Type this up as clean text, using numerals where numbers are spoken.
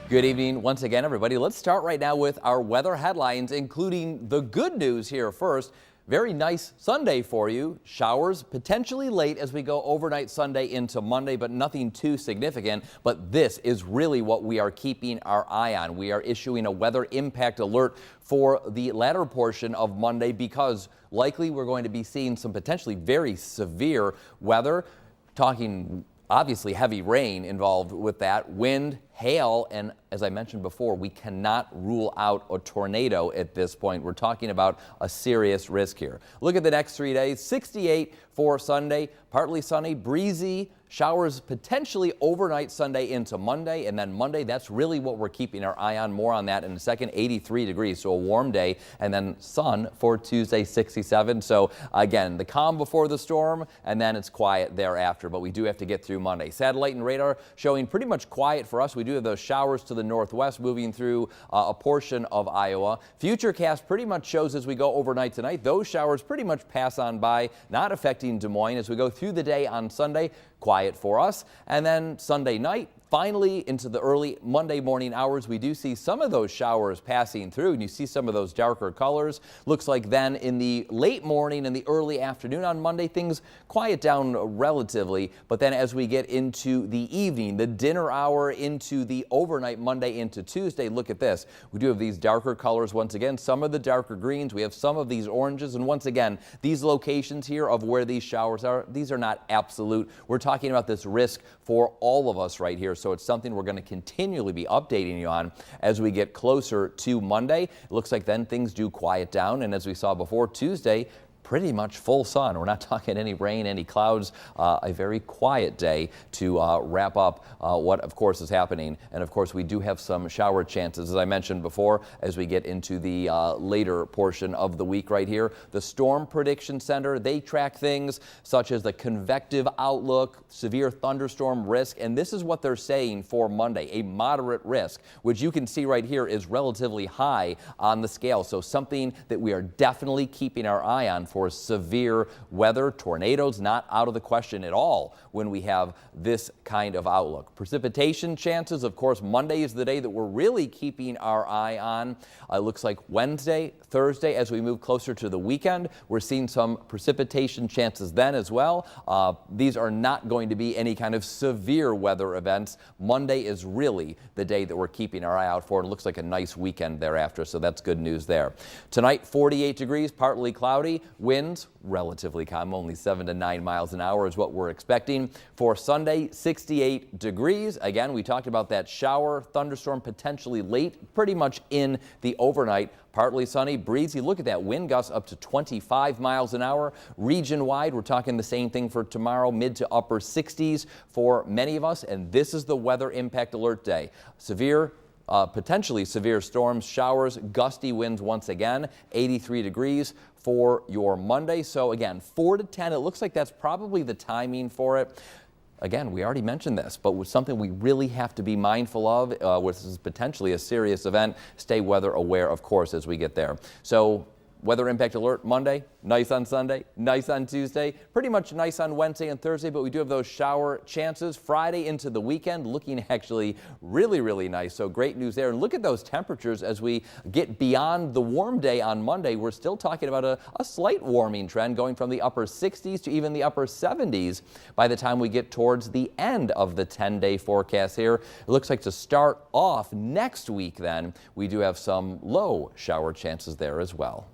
Good evening once again, everybody. Let's start right now with our weather headlines, including the good news here first. Very nice Sunday for you. Showers potentially late as we go overnight Sunday into Monday, but nothing too significant. But this is really what we are keeping our eye on. We are issuing a weather impact alert for the latter portion of Monday because likely we're going to be seeing some potentially very severe weather. Talking obviously heavy rain involved with that, wind, hail, and as I mentioned before, we cannot rule out a tornado at this point. We're talking about a serious risk here. Look at the next 3 days. 68 for Sunday, partly sunny, breezy, showers potentially overnight Sunday into Monday, and then Monday, that's really what we're keeping our eye on. More on that in a second. 83 degrees, so a warm day, and then sun for Tuesday, 67. So again, the calm before the storm, and then it's quiet thereafter, but we do have to get through Monday. Satellite and radar showing pretty much quiet for us. We do have those showers to the northwest moving through a portion of Iowa. Futurecast pretty much shows as we go overnight tonight, those showers pretty much pass on by, not affecting Des Moines. As we go through the day on Sunday, quiet for us. And then Sunday night, finally into the early Monday morning hours, we do see some of those showers passing through, and you see some of those darker colors. Looks like then in the late morning and the early afternoon on Monday, things quiet down relatively. But then as we get into the evening, the dinner hour into the overnight Monday into Tuesday, look at this. We do have these darker colors once again, some of the darker greens. We have some of these oranges. And once again, these locations here of where these showers are, these are not absolute. We're talking about this risk for all of us right here. So it's something we're going to continually be updating you on as we get closer to Monday. It looks like then things do quiet down. And as we saw before, Tuesday, pretty much full sun. We're not talking any rain, any clouds, a very quiet day to wrap up what, of course, is happening. And, of course, we do have some shower chances, as I mentioned before, as we get into the later portion of the week right here. The Storm Prediction Center, they track things such as the convective outlook, severe thunderstorm risk, and this is what they're saying for Monday, a moderate risk, which you can see right here is relatively high on the scale. So something that we are definitely keeping our eye on for severe weather. Tornadoes not out of the question at all when we have this kind of outlook. Precipitation chances, of course, Monday is the day that we're really keeping our eye on. It looks like Wednesday, Thursday, as we move closer to the weekend, we're seeing some precipitation chances then as well. These are not going to be any kind of severe weather events. Monday is really the day that we're keeping our eye out for. It looks like a nice weekend thereafter, so that's good news there. Tonight, 48 degrees, partly cloudy. Winds relatively calm, only 7 to 9 miles an hour is what we're expecting. For Sunday, 68 degrees. Again, we talked about that shower, thunderstorm potentially late, pretty much in the overnight. Partly sunny, breezy. Look at that wind gusts up to 25 miles an hour. Region wide, we're talking the same thing for tomorrow, mid to upper 60s for many of us. And this is the weather impact alert day. Potentially severe storms, showers, gusty winds once again, 83 degrees for your Monday. So again, 4 to 10, it looks like that's probably the timing for it. Again, we already mentioned this, but with something we really have to be mindful of, which is potentially a serious event. Stay weather aware, of course, as we get there. So weather impact alert Monday, nice on Sunday, nice on Tuesday, pretty much nice on Wednesday and Thursday, but we do have those shower chances. Friday into the weekend looking actually really, really nice. So great news there. And look at those temperatures as we get beyond the warm day on Monday. We're still talking about a slight warming trend going from the upper 60s to even the upper 70s by the time we get towards the end of the 10-day forecast here. It looks like to start off next week then, we do have some low shower chances there as well.